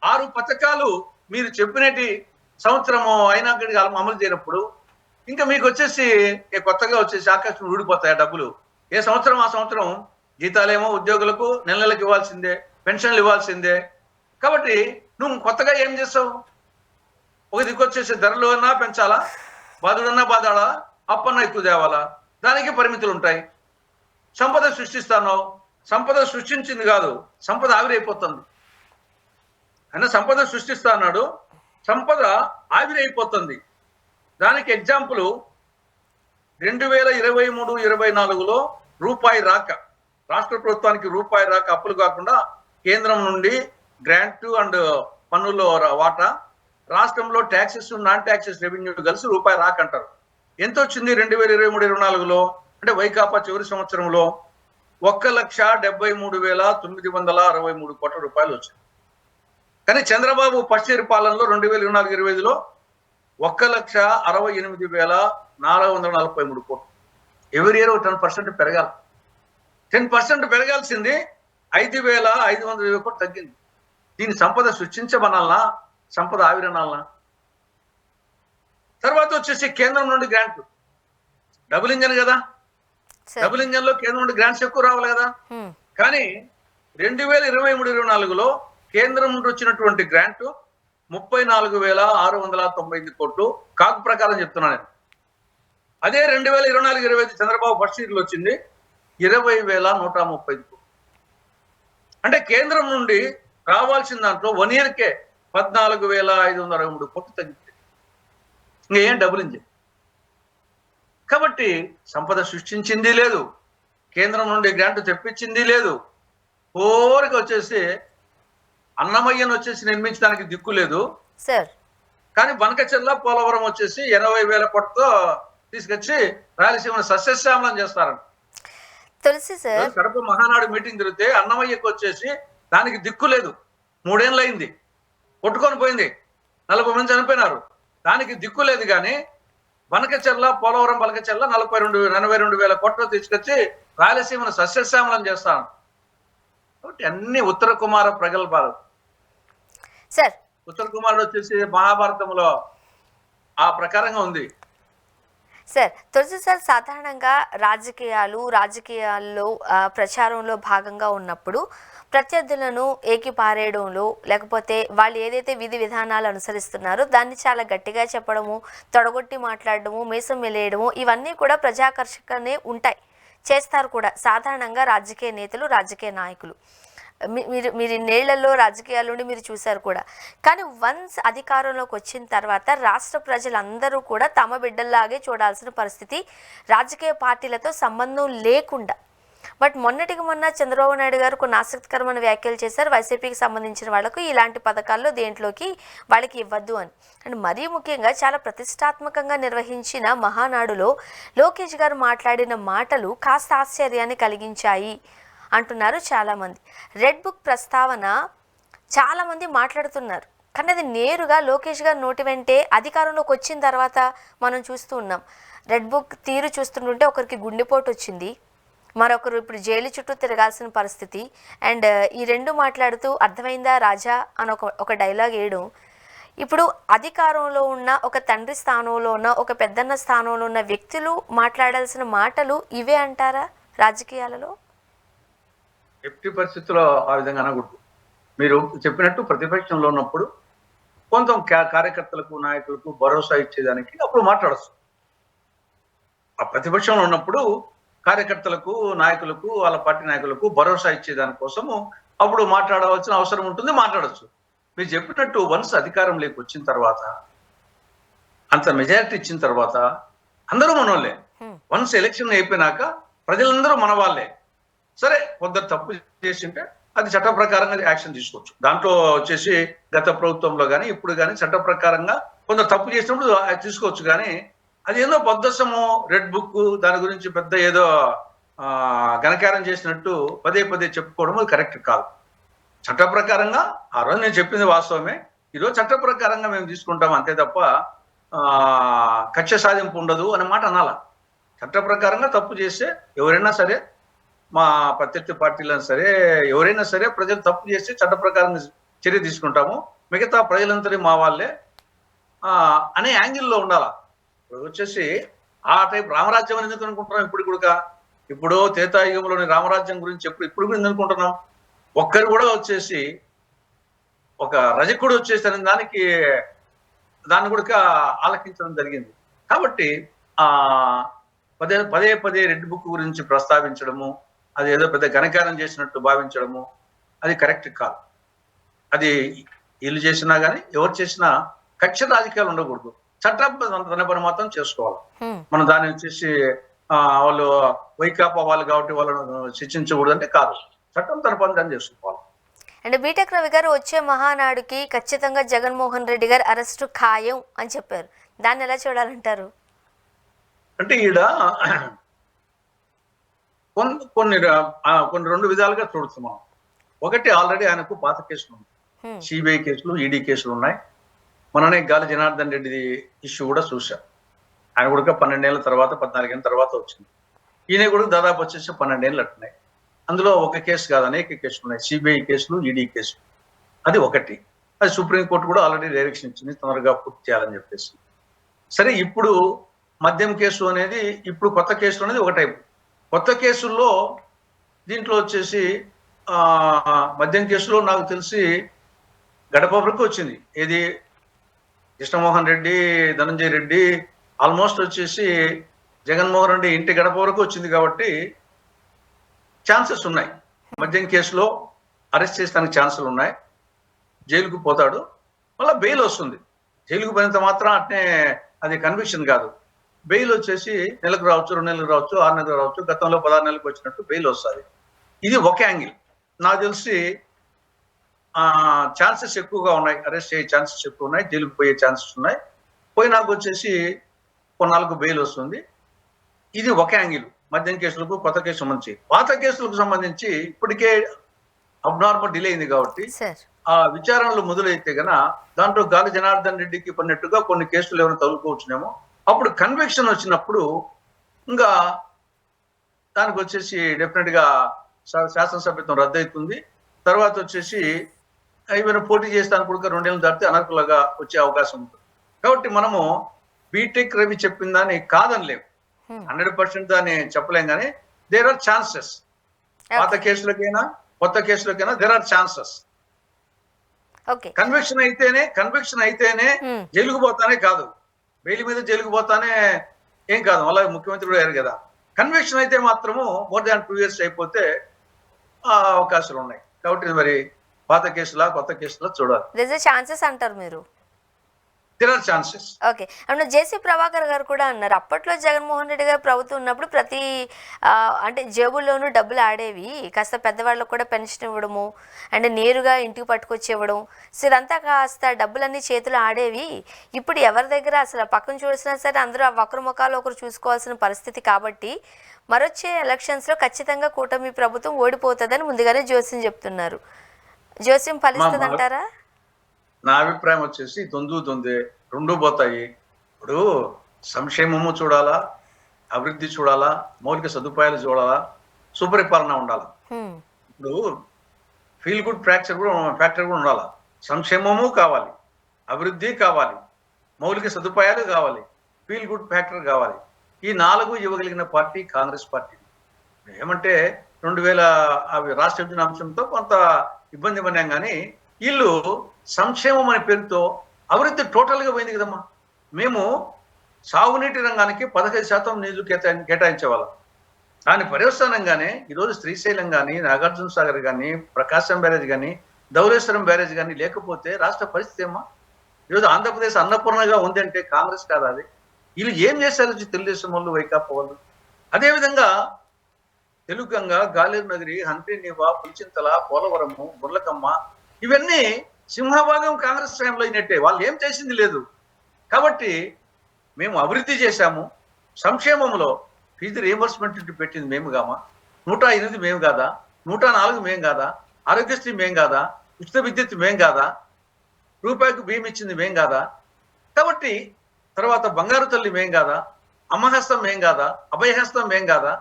ఆరు పథకాలు మీరు చెప్పినటి సంవత్సరము అయినాక అమలు చేయనప్పుడు ఇంకా మీకు వచ్చేసి కొత్తగా వచ్చేసి ఆకాశం ఊడిపోతాయి డబ్బులు. ఏ సంవత్సరం ఆ సంవత్సరం జీతాలేమో ఉద్యోగులకు నెలలకు ఇవ్వాల్సిందే, పెన్షన్లు ఇవ్వాల్సిందే. కాబట్టి నువ్వు కొత్తగా ఏం చేస్తావు? ఒక దిక్కొచ్చేసి ధరలు అన్నా పెంచాలా, బాధుడన్నా బాధాడా, అప్పన్నా ఎక్కువ తేవాలా, దానికి పరిమితులు ఉంటాయి. సంపద సృష్టిస్తాను, సంపద సృష్టించింది కాదు, సంపద ఆవిరైపోతుంది. ఆయన సంపద సృష్టిస్తా అన్నాడు, సంపద ఆవిరైపోతుంది. దానికి ఎగ్జాంపుల్ 2023-24లో రూపాయి రాక, రాష్ట్ర ప్రభుత్వానికి రూపాయి రాక, అప్పులు కాకుండా కేంద్రం నుండి గ్రాంట్ అండ్ పన్నుల్లో వాటా, రాష్ట్రంలో ట్యాక్సెస్ నాన్ ట్యాక్సెస్ రెవెన్యూ కలిసి రూపాయి రాక అంటారు. ఎంత వచ్చింది 2023-24లో? అంటే వైకాపా చివరి సంవత్సరంలో 1,73,963 కోట్ల రూపాయలు వచ్చింది. కానీ చంద్రబాబు ఫస్ట్ ఇయర్ పాలనలో 2024-25లో 1,68,443 కోట్లు. ఎవరి ఇయర్ 10% పెరగాలి. 10% పెరగాల్సింది 5,520 కోట్లు తగ్గింది. దీని సంపద సృష్టించమనాలనా, సంపద ఆవిరనాలనా? తర్వాత వచ్చేసి కేంద్రం నుండి గ్రాంట్, డబుల్ ఇంజన్ కదా, డబుల్ ఇంజన్ లో కేంద్రం నుండి గ్రాంట్స్ ఎక్కువ రావాలి కదా. కానీ 2023-24లో కేంద్రం నుండి వచ్చినటువంటి గ్రాంట్ 34,698 కోట్లు కాకు ప్రకారం చెప్తున్నాను నేను. అదే 2024-25 చంద్రబాబు ఫస్ట్ ఇయర్ లో వచ్చింది 20,135 కోట్లు. అంటే కేంద్రం నుండి రావాల్సిన దాంట్లో 1 ఇయర్కే 14,523 కోట్లు తగ్గింది. ఇంకా ఏం డబుల్ ఇంజిన్. కాబట్టి సంపద సృష్టించింది లేదు, కేంద్రం నుండి గ్రాంట్ తెప్పించింది లేదు. కోరిక వచ్చేసి అన్నమయ్యను వచ్చేసి నిర్మించడానికి దిక్కు లేదు. కానీ బనకచెర్ల పోలవరం వచ్చేసి 80,000 కోట్లతో తీసుకొచ్చి రాయలసీమను సస్యశ్యామలం చేస్తారంట. తెలుసు సార్. కడప మహానాడు మీటింగ్ తిరిగితే అన్నమయ్యకు వచ్చేసి దానికి దిక్కు లేదు. 3 ఏళ్ళు అయింది, కొట్టుకొని పోయింది, 40 మంది చనిపోయినారు. దానికి దిక్కు లేదు. కానీ బనకచెర్ల పోలవరం బనకచెర్ల 42,000 కోట్లు తీసుకొచ్చి రాయలసీమను సస్యశ్యామలం చేస్తాను. కాబట్టి అన్ని ఉత్తర కుమార ప్రగల్భాలు. సార్, ఉత్తర కుమారుడు వచ్చేసి మహాభారతంలో ఆ ప్రకారంగా ఉంది. సార్ తులసి సార్, సాధారణంగా రాజకీయాల్లో ప్రచారంలో భాగంగా ఉన్నప్పుడు ప్రత్యర్థులను ఏకిపారేయడంలో, లేకపోతే వాళ్ళు ఏదైతే విధి విధానాలు అనుసరిస్తున్నారో దాన్ని చాలా గట్టిగా చెప్పడము, తొడగొట్టి మాట్లాడడము, మీసం మెలేయడము, ఇవన్నీ కూడా ప్రజాకర్షకనే ఉంటాయి, చేస్తారు కూడా సాధారణంగా రాజకీయ నేతలు, రాజకీయ నాయకులు. మీరు ఇన్నేళ్లలో రాజకీయాల నుండి మీరు చూశారు కూడా. కానీ వన్స్ అధికారంలోకి వచ్చిన తర్వాత రాష్ట్ర ప్రజలందరూ కూడా తమ బిడ్డల్లాగే చూడాల్సిన పరిస్థితి, రాజకీయ పార్టీలతో సంబంధం లేకుండా. బట్ మొన్నటికి మొన్న చంద్రబాబు నాయుడు గారు కొన్ని ఆసక్తికరమైన వ్యాఖ్యలు చేశారు. వైసీపీకి సంబంధించిన వాళ్ళకు ఇలాంటి పథకాల్లో దేంట్లోకి వాళ్ళకి ఇవ్వద్దు అని. అండ్ మరీ ముఖ్యంగా చాలా ప్రతిష్టాత్మకంగా నిర్వహించిన మహానాడులో లోకేష్ గారు మాట్లాడిన మాటలు కాస్త ఆశ్చర్యాన్ని కలిగించాయి అంటున్నారు చాలామంది. రెడ్ బుక్ ప్రస్తావన చాలామంది మాట్లాడుతున్నారు, కానీ అది నేరుగా లోకేష్ గారు నోటి వెంటే అధికారంలోకి వచ్చిన తర్వాత మనం చూస్తూ ఉన్నాం. రెడ్ బుక్ తీరు చూస్తుంటే ఒకరికి గుండెపోటు వచ్చింది, మరొకరు ఇప్పుడు జైలు చుట్టూ తిరగాల్సిన పరిస్థితి. అండ్ ఈ రెండు మాట్లాడుతూ అర్థమైందా రాజా అని ఒక డైలాగ్ వేయడం. ఇప్పుడు అధికారంలో ఉన్న ఒక తండ్రి స్థానంలో ఉన్న ఒక పెద్దన్న స్థానంలో ఉన్న వ్యక్తులు మాట్లాడాల్సిన మాటలు ఇవే అంటారా రాజకీయాలలో? ఎట్టి పరిస్థితుల్లో ఆ విధంగా అనకూడదు. మీరు చెప్పినట్టు ప్రతిపక్షంలో ఉన్నప్పుడు కొంత కార్యకర్తలకు, నాయకులకు భరోసా ఇచ్చేదానికి అప్పుడు మాట్లాడచ్చు. ఆ ప్రతిపక్షంలో ఉన్నప్పుడు కార్యకర్తలకు, నాయకులకు, వాళ్ళ పార్టీ నాయకులకు భరోసా ఇచ్చేదానికోసము అప్పుడు మాట్లాడవలసిన అవసరం ఉంటుంది, మాట్లాడొచ్చు. మీరు చెప్పినట్టు వన్స్ అధికారంలోకి వచ్చిన తర్వాత, అంత మెజారిటీ ఇచ్చిన తర్వాత అందరూ మనోళ్ళే. వన్స్ ఎలక్షన్ అయిపోయినాక ప్రజలందరూ మన వాళ్ళే. సరే, కొందరు తప్పు చేసింటే అది చట్ట ప్రకారంగా యాక్షన్ తీసుకోవచ్చు. దాంట్లో వచ్చేసి గత ప్రభుత్వంలో కానీ ఇప్పుడు కానీ చట్ట ప్రకారంగా కొందరు తప్పు చేసినప్పుడు తీసుకోవచ్చు. కానీ అది ఏదో బద్దసము, రెడ్ బుక్ దాని గురించి పెద్ద ఏదో ఘనకారం చేసినట్టు పదే పదే చెప్పుకోవడం అది కరెక్ట్ కాదు. చట్ట ప్రకారంగా ఆ రోజు నేను చెప్పింది వాస్తవమే, ఈరోజు చట్ట ప్రకారంగా మేము తీసుకుంటాం అంతే తప్ప కక్ష సాధింపు ఉండదు అనే మాట అనాల. చట్ట ప్రకారంగా తప్పు చేస్తే ఎవరైనా సరే, మా ప్రత్యర్థి పార్టీలైనా సరే, ఎవరైనా సరే, ప్రజలు తప్పు చేస్తే చట్ట ప్రకారంగా చర్య తీసుకుంటాము, మిగతా ప్రజలందరి మా వాళ్ళే అనే యాంగిల్లో ఉండాల. వచ్చేసి ఆ టైప్ రామరాజ్యం అని ఎందుకు అనుకుంటున్నాం? ఇప్పుడు త్రేతాయుగంలోని రామరాజ్యం గురించి ఇప్పుడు కూడా ఎందుకు అనుకుంటున్నాం? ఒక్కరు కూడా వచ్చేసి ఒక రజకుడు వచ్చేసి దాన్ని కూడా ఆలకించడం జరిగింది. కాబట్టి పదే పదే రెడ్ బుక్ గురించి ప్రస్తావించడము, అది ఏదో పెద్ద ఘనకారం చేసినట్టు భావించడము అది కరెక్ట్ కాదు. అది వీళ్ళు చేసినా కానీ ఎవరు చేసినా కక్ష రాజకీయాలు ఉండకూడదు. చట్టం తన పని మాత్రం చేసుకోవాలి. మనం దాన్ని వచ్చేసి వాళ్ళు వైకాపా వాళ్ళు కాబట్టి వాళ్ళను శిక్షించకూడదు అంటే కాదు, చట్టం తన పని దాన్ని చేసుకోవాలి. అంటే బీటెక్ రవి గారు వచ్చే మహానాడుకి ఖచ్చితంగా జగన్మోహన్ రెడ్డి గారు అరెస్టు ఖాయం అని చెప్పారు. దాన్ని ఎలా చూడాలంటారు? అంటే ఈడ కొన్ని రెండు విధాలుగా చూడుతున్నాం. ఒకటి, ఆల్రెడీ ఆయనకు పాత కేసులు ఉన్నాయి, సిబిఐ కేసులు, ఈడీ కేసులు ఉన్నాయి. మననే గాలి జనార్దన్ రెడ్డి ఇష్యూ కూడా చూశాం. ఆయన కూడా 12 ఏళ్ళ తర్వాత 14 ఏళ్ళ తర్వాత వచ్చింది. ఈయన కూడా దాదాపు వచ్చేసి 12 ఏళ్ళు అట్టున్నాయి. అందులో ఒక కేసు కాదు, అనేక కేసులు ఉన్నాయి, సిబిఐ కేసులు, ఈడీ కేసులు. అది ఒకటి. అది సుప్రీంకోర్టు కూడా ఆల్రెడీ డైరెక్షన్ ఇచ్చింది తొందరగా పూర్తి చేయాలని చెప్పేసి. సరే, ఇప్పుడు మద్యం కేసు అనేది, ఇప్పుడు కొత్త కేసులు అనేది ఒక టైపు. కొత్త కేసుల్లో దీంట్లో వచ్చేసి మద్యం కేసులో నాకు తెలిసి గడప వరకు వచ్చింది. ఏది కృష్ణమోహన్ రెడ్డి, ధనంజయ రెడ్డి, ఆల్మోస్ట్ వచ్చేసి జగన్మోహన్ రెడ్డి ఇంటి గడప వరకు వచ్చింది. కాబట్టి ఛాన్సెస్ ఉన్నాయి. మద్యం కేసులో అరెస్ట్ చేసడానికి ఛాన్సులు ఉన్నాయి. జైలుకు పోతాడు, మళ్ళీ బెయిల్ వస్తుంది. జైలుకు పోయినంత మాత్రం అంటే అది కన్విక్షన్ కాదు. బెయిల్ వచ్చేసి నెలకు రావచ్చు, 2 నెలలకు రావచ్చు, 6 నెలలకు రావచ్చు. గతంలో 16 నెలలకు వచ్చినట్టు బెయిల్ వస్తుంది. ఇది ఒక యాంగిల్. నాకు తెలిసి ఛాన్సెస్ ఎక్కువగా ఉన్నాయి, అరెస్ట్ అయ్యే ఛాన్సెస్ ఎక్కువ ఉన్నాయి, జైలుకు పోయే ఛాన్సెస్ ఉన్నాయి. పోయినాకు వచ్చేసి కొన్నాళ్ళకు బెయిల్ వస్తుంది. ఇది ఒక యాంగిల్. మద్యం కేసులకు, కొత్త కేసుల నుంచి. పాత కేసులకు సంబంధించి ఇప్పటికే అబ్నార్మల్ డిలే అయింది కాబట్టి ఆ విచారణలు మొదలైతే గన దాంట్లో గాలి జనార్దన్ రెడ్డికి పడినట్టుగా కొన్ని కేసులు ఏమైనా తగులుకోవచ్చునేమో. అప్పుడు కన్విక్షన్ వచ్చినప్పుడు ఇంకా దానికి వచ్చేసి డెఫినెట్ గా శాసనసభ్యత్వం రద్దవుతుంది. తర్వాత వచ్చేసి ఏమైనా పోటీ చేస్తానికి కూడా 2 ఏళ్ళు దాటితే అనర్హులుగా వచ్చే అవకాశం ఉంటుంది. కాబట్టి మనము బీటెక్ రవి చెప్పిన దాన్ని కాదనిలేము, 100% దాన్ని చెప్పలేం. కానీ దేర్ ఆర్ ఛాన్సెస్. పాత కేసులకైనా కొత్త కేసులకైనా దేర్ ఆర్ ఛాన్సెస్. కన్విక్షన్ అయితేనే జైలుకు పోతానే కాదు, బెయిల్ మీద జైలుకు పోతానే ఏం కాదు. అలా ముఖ్యమంత్రి కూడా అయ్యారు కదా. కన్విక్షన్ అయితే మాత్రము మోర్ దాన్ 2 years అయిపోతే అవకాశాలు ఉన్నాయి. కాబట్టి మరి పాత కేసులా కొత్త కేసులా చూడాలి. ఛాన్సెస్ అంటారు మీరు? ఛాన్సెస్. ఓకే. అవును, జేసీ ప్రభాకర్ గారు కూడా అన్నారు, అప్పట్లో జగన్మోహన్ రెడ్డి గారు ప్రభుత్వం ఉన్నప్పుడు ప్రతి అంటే జేబుల్లోనూ డబ్బులు ఆడేవి, కాస్త పెద్దవాళ్ళకు కూడా పెన్షన్ ఇవ్వడము, అండ్ నేరుగా ఇంటికి పట్టుకొచ్చి ఇవ్వడం, సో ఇదంతా కాస్త డబ్బులన్నీ చేతులు ఆడేవి. ఇప్పుడు ఎవరి దగ్గర అసలు పక్కన చూసినా సరే అందరూ ఒకరి ముఖాలు ఒకరు చూసుకోవాల్సిన పరిస్థితి. కాబట్టి మరొచ్చే ఎలక్షన్స్లో ఖచ్చితంగా కూటమి ప్రభుత్వం ఓడిపోతుందని ముందుగానే జోస్యం చెప్తున్నారు. జోస్యం ఫలిస్తుంది అంటారా? నా అభిప్రాయం వచ్చేసి దొందే రెండు పోతాయి. ఇప్పుడు సంక్షేమము చూడాలా, అభివృద్ధి చూడాలా, మౌలిక సదుపాయాలు చూడాలా, సుపరిపాలన ఉండాలా. ఇప్పుడు ఫీల్ గుడ్ ఫ్యాక్టర్ కూడా ఉండాలా. సంక్షేమము కావాలి, అభివృద్ధి కావాలి, మౌలిక సదుపాయాలు కావాలి, ఫీల్ గుడ్ ఫ్యాక్టర్ కావాలి. ఈ 4 ఇవ్వగలిగిన పార్టీ కాంగ్రెస్ పార్టీ. ఏమంటే 2000 రాష్ట్ర విభజన అంశంతో కొంత ఇబ్బంది పడినాం. కానీ వీళ్ళు సంక్షేమం అనే పేరుతో అభివృద్ధి టోటల్గా పోయింది కదమ్మా. మేము సాగునీటి రంగానికి 15% నిధులు కేటాయించేవాళ్ళం. దాని పర్యవసానంగానే ఈరోజు శ్రీశైలం కానీ, నాగార్జున సాగర్ కానీ, ప్రకాశం బ్యారేజ్ కానీ, ధవళేశ్వరం బ్యారేజ్ కానీ లేకపోతే రాష్ట్ర పరిస్థితి ఏమా? ఈరోజు ఆంధ్రప్రదేశ్ అన్నపూర్ణగా ఉందంటే కాంగ్రెస్ కాదు అది. వీళ్ళు ఏం చేశారు తెలుగుదేశం వాళ్ళు, వైకాపా వాళ్ళు? అదేవిధంగా తెలుగంగ, గాలేరు నగరి, హంద్రీనీవా, పులిచింతల, పోలవరము, బుర్లకమ్మ ఇవన్నీ సింహభాగం కాంగ్రెస్ టైంలో అయినట్టే. వాళ్ళు ఏం చేసింది లేదు. కాబట్టి మేము అభివృద్ధి చేశాము. సంక్షేమంలో ఫీజు రియంబర్స్మెంట్ పెట్టింది మేము కామా? 108 మేము కాదా? 104 మేము కాదా? ఆరోగ్యశ్రీ మేము కాదా? ఉచిత విద్యుత్ మేము కాదా? రూపాయికి బియ్యం ఇచ్చింది మేం కాదా? కాబట్టి తర్వాత బంగారు తల్లి మేం కాదా? అమ్మహస్తం మేం కాదా? అభయహస్తం మేం కాదా?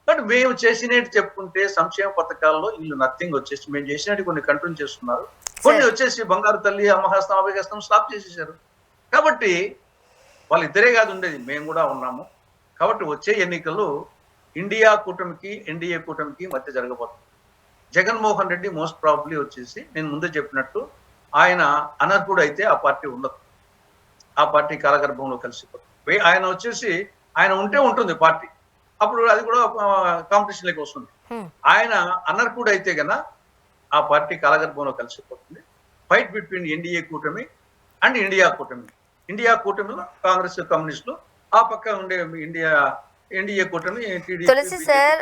బట్ మేము చేసినట్టు చెప్పుకుంటే సంక్షేమ పథకాల్లో వీళ్ళు నథింగ్ వచ్చేసి మేము చేసినట్టు కొన్ని కంటిన్యూ చేస్తున్నారు. కొన్ని వచ్చేసి బంగారు తల్లి, అమ్మహస్తం, అభయహస్తం స్టాప్ చేసేసారు. కాబట్టి వాళ్ళిద్దరే కాదు ఉండేది, మేము కూడా ఉన్నాము. కాబట్టి వచ్చే ఎన్నికలు ఇండియా కూటమికి, ఎన్డీఏ కూటమికి మధ్య జరగబోతుంది. జగన్మోహన్ రెడ్డి మోస్ట్ ప్రాబబ్లీ వచ్చేసి నేను ముందే చెప్పినట్టు ఆయన అనర్హుడు అయితే ఆ పార్టీ ఉండదు. ఆ పార్టీ కాలగర్భంలో కలిసిపోతుంది. ఆయన వచ్చేసి ఆయన ఉంటే ఉంటుంది పార్టీ, అప్పుడు అది కూడా కాంపిటీషన్ లెక్క వస్తుంది. ఆయన అనర్హుడు అయితే గన ఆ పార్టీ కాలగర్భంలో కలిసిపోతుంది. ఫైట్ బిట్వీన్ ఎన్డీఏ కూటమి అండ్ ఇండియా కూటమి. ఇండియా కూటమిలో కాంగ్రెస్, కమ్యూనిస్టులు, ఆ పక్క ఉండే ఎన్డీఏ కూటమి తులసి సార్,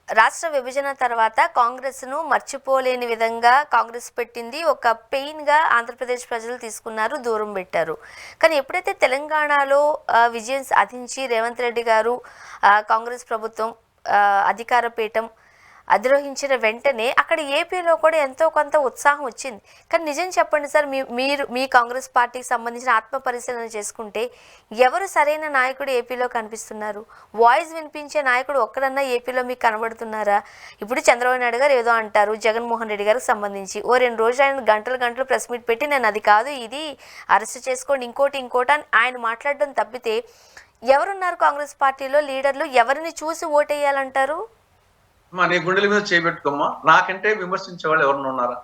రాష్ట్ర విభజన తర్వాత కాంగ్రెస్ ను మర్చిపోలేని విధంగా కాంగ్రెస్ పెట్టింది ఒక పెయిన్ గా ఆంధ్రప్రదేశ్ ప్రజలు తీసుకున్నారు, దూరం పెట్టారు. కానీ ఎప్పుడైతే తెలంగాణలో విజయం సాధించి రేవంత్ రెడ్డి గారు కాంగ్రెస్ ప్రభుత్వం అధికార పీఠం అధిరోహించిన వెంటనే అక్కడ ఏపీలో కూడా ఎంతో కొంత ఉత్సాహం వచ్చింది. కానీ నిజం చెప్పండి సార్, మీరు మీ కాంగ్రెస్ పార్టీకి సంబంధించిన ఆత్మ పరిశీలన చేసుకుంటే ఎవరు సరైన నాయకుడు ఏపీలో కనిపిస్తున్నారు? వాయిస్ వినిపించే నాయకుడు ఒక్కడన్నా ఏపీలో మీకు కనబడుతున్నారా? ఇప్పుడు చంద్రబాబు నాయుడు గారు ఏదో అంటారు జగన్మోహన్ రెడ్డి గారికి సంబంధించి, ఓ 2 రోజులు ఆయన గంటలు ప్రెస్ మీట్ పెట్టి నేను అది కాదు ఇది అరెస్ట్ చేసుకోండి ఇంకోటి అని ఆయన మాట్లాడడం తప్పితే ఎవరున్నారు కాంగ్రెస్ పార్టీలో లీడర్లు? ఎవరిని చూసి ఓటేయాలంటారు? నీ గుండెల మీద చేపెట్టుకోమ్మా. నాకంటే విమర్శించే వాళ్ళు ఎవరన్నా ఉన్నారా?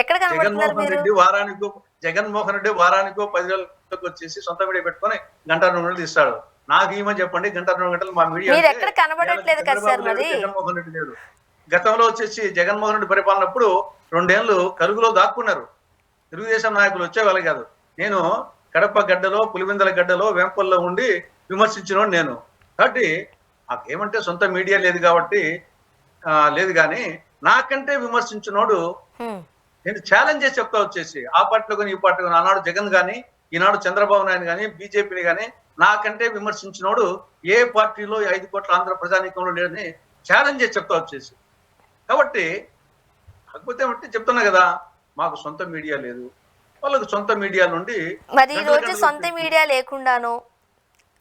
ఎక్కడ కనబడుతున్నారు మీరు? జగన్మోహన్ రెడ్డి వారానికో 10 రోజులకు వచ్చేసి సొంత మీడియా పెట్టుకొని 1-2 గంటలు తీస్తాడు. నాకు ఏమని చెప్పండి, 1-2 గంటలు మా మీడియా మీరు ఎక్కడ కనబడట్లేదు కదా సార్ మరి. జగన్మోహన్ రెడ్డి లేడు. గతంలో వచ్చేసి జగన్మోహన్ రెడ్డి పరిపాలనప్పుడు 2 ఏళ్ళు కరుగులో దాక్కున్నారు. తెలుగుదేశం నాయకులు వచ్చేవాళ్ళు కాదు. నేను కడప గడ్డలో, పులివెందుల గడ్డలో, వేంపల్లో ఉండి విమర్శించిన నేను. కాబట్టి నాకేమంటే సొంత మీడియా లేదు కాబట్టి లేదు, కానీ నాకంటే విమర్శించినోడు నేను ఛాలెంజ్ చేసి చెప్తా వచ్చేసి ఆ పార్టీలో కానీ ఈ పార్టీలో కానీ, ఆనాడు జగన్ కానీ ఈనాడు చంద్రబాబు నాయుడు కానీ బీజేపీని కానీ నాకంటే విమర్శించినోడు ఏ పార్టీలో 5 కోట్ల ఆంధ్ర ప్రజానీకంలో లేదని ఛాలెంజ్ చేసి చెప్తా వచ్చేసి. కాబట్టి కాకపోతే అంటే చెప్తున్నా కదా, మాకు సొంత మీడియా లేదు, వాళ్ళకు సొంత మీడియా నుండి. మరి ఈ రోజు సొంత మీడియా లేకుండాను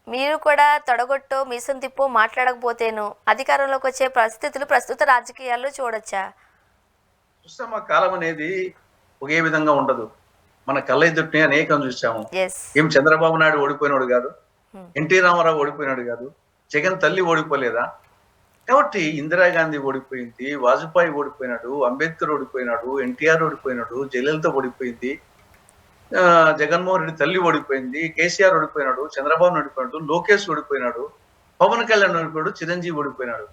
మీరు కూడా తొడగొట్టో మీసం తిప్పో మాట్లాడకపోతేను అధికారంలోకి వచ్చే పరిస్థితులు ప్రస్తుత రాజకీయాల్లో చూడొచ్చా? చూస్తామా, కాలం అనేది ఒకే విధంగా ఉండదు. మన కళ్ళెదుటిని అనేకం చూసాము. ఏం చంద్రబాబు నాయుడు ఓడిపోయినాడు కాదు, ఎన్టీ రామారావు ఓడిపోయినాడు కాదు, జగన్ తల్లి ఓడిపోలేదా? కాబట్టి ఇందిరాగాంధీ ఓడిపోయింది, వాజ్పేయి ఓడిపోయినాడు, అంబేద్కర్ ఓడిపోయినాడు, ఎన్టీఆర్ ఓడిపోయినాడు, జయలలిత ఓడిపోయింది, జగన్మోహన్ రెడ్డి తల్లి ఓడిపోయింది, కేసీఆర్ ఓడిపోయినాడు, చంద్రబాబు ఓడిపోయినాడు, లోకేష్ ఓడిపోయినాడు, పవన్ కళ్యాణ్ ఓడిపోయాడు, చిరంజీవి ఓడిపోయినాడు.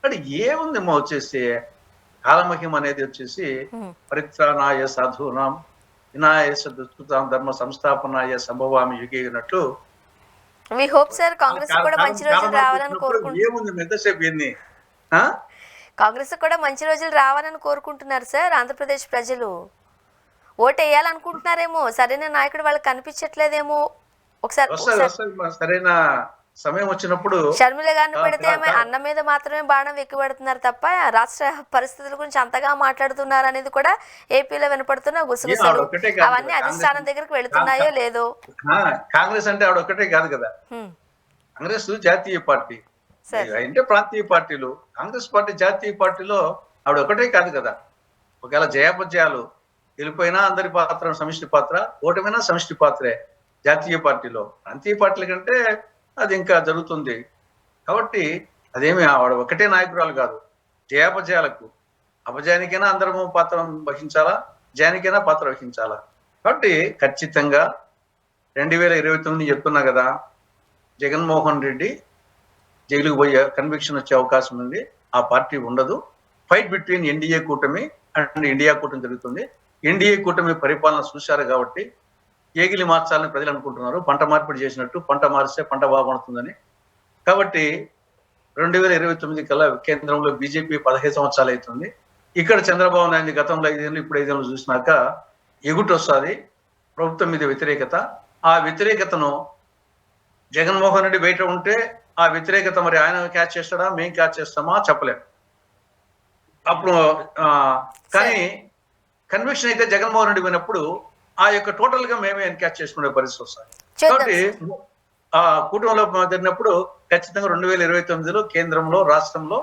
అంటే ఏముంది మా వచ్చేసి కాలమహిమ అనేది వచ్చేసి పరిత్రాణాయ సాధూనాం వినాయ దుష్కృతాం ధర్మ సంస్థాపనాయ సంభవామి యుగే అన్నట్లు. వి హోప్ సార్ కాంగ్రెస్ కూడా మంచి రోజులు రావాలని కోరుకుంటున్నారు. ఏముంది ఎంతసేపు ఎన్ని కాంగ్రెస్ కూడా మంచి రోజులు రావాలని కోరుకుంటున్నారు సార్. ఆంధ్రప్రదేశ్ ప్రజలు ఓటు వేయాలనుకుంటున్నారేమో, సరైన నాయకుడు వాళ్ళకి కనిపించట్లేదేమో. ఒకసారి సరైన సమయం వచ్చినప్పుడు షర్మిల గారిని పెడితే అన్న మీద మాత్రమే బాణం ఎక్కుపెడుతున్నారు తప్ప రాష్ట్ర పరిస్థితుల గురించి అంతగా మాట్లాడుతున్నారు అనేది కూడా ఏపీలో వినపడుతున్న గుసగుసలు అవన్నీ అధిష్టానం దగ్గరికి వెళుతున్నాయో లేదో. కాంగ్రెస్ అంటే ఆవిడ ఒక్కటే కాదు కదా, కాంగ్రెస్ జాతీయ పార్టీ అంటే ప్రాంతీయ పార్టీలు. కాంగ్రెస్ పార్టీ జాతీయ పార్టీలో ఆవిడ ఒకటే కాదు కదా. ఒకవేళ జయాపజయాలు గెలిపోయినా అందరి పాత్ర సమిష్టి పాత్ర, ఓటమైనా సమిష్టి పాత్రే జాతీయ పార్టీలో. ప్రాంతీయ పార్టీల కంటే అది ఇంకా జరుగుతుంది. కాబట్టి అదేమి ఆవిడ ఒకటే నాయకురాలు కాదు. జయాపజయాలకు అపజయానికైనా అందరము పాత్ర వహించాలా, జయానికైనా పాత్ర వహించాలా. కాబట్టి ఖచ్చితంగా 2029 చెప్తున్నా కదా, జగన్మోహన్ రెడ్డి జైలుకు పోయే కన్విక్షన్ వచ్చే అవకాశం ఉంది. ఆ పార్టీ ఉండదు. ఫైట్ బిట్వీన్ ఎన్డీఏ కూటమి అండ్ ఇండియా కూటమి జరుగుతుంది. ఎన్డీఏ కూటమి పరిపాలన చూశారు కాబట్టి ఏగిలి మార్చాలని ప్రజలు అనుకుంటున్నారు. పంట మార్పిడి చేసినట్టు పంట మారిస్తే పంట బాగుంటుందని. కాబట్టి 2029 కల్లా కేంద్రంలో బీజేపీ 15 సంవత్సరాలు అవుతుంది. ఇక్కడ చంద్రబాబు నాయుడు గతంలో 5 ఏళ్ళు ఇప్పుడు 5 ఏళ్ళు చూసినాక ఎగుటు వస్తుంది. ప్రభుత్వం మీద వ్యతిరేకత. ఆ వ్యతిరేకతను జగన్మోహన్ రెడ్డి బయట ఉంటే ఆ వ్యతిరేకత మరి ఆయన క్యాచ్ చేస్తాడా, మేము క్యాచ్ చేస్తామా చెప్పలేము. అప్పుడు కానీ కన్విక్షన్ అయితే జగన్మోహన్ రెడ్డి పోయినప్పుడు ఆ యొక్క టోటల్ గా మేమే ఎన్కాచ్ చేసుకునే పరిస్థితి వస్తుంది. కాబట్టి ఆ కూటమిలో జరిగినప్పుడు ఖచ్చితంగా 2029లో కేంద్రంలో రాష్ట్రంలో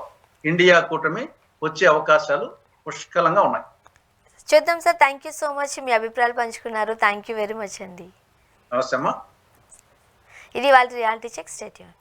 ఇండియా కూటమి వచ్చే అవకాశాలు పుష్కలంగా ఉన్నాయి. చూద్దాం sir. Thank you so much, మీ అభిప్రాయాలు పంచుకున్నారు. థ్యాంక్ యూ వెరీ మచ్ అండి. నమస్తే అమ్మా. ఇది వాళ్ళ రియాలిటీ చెక్. Stay tuned.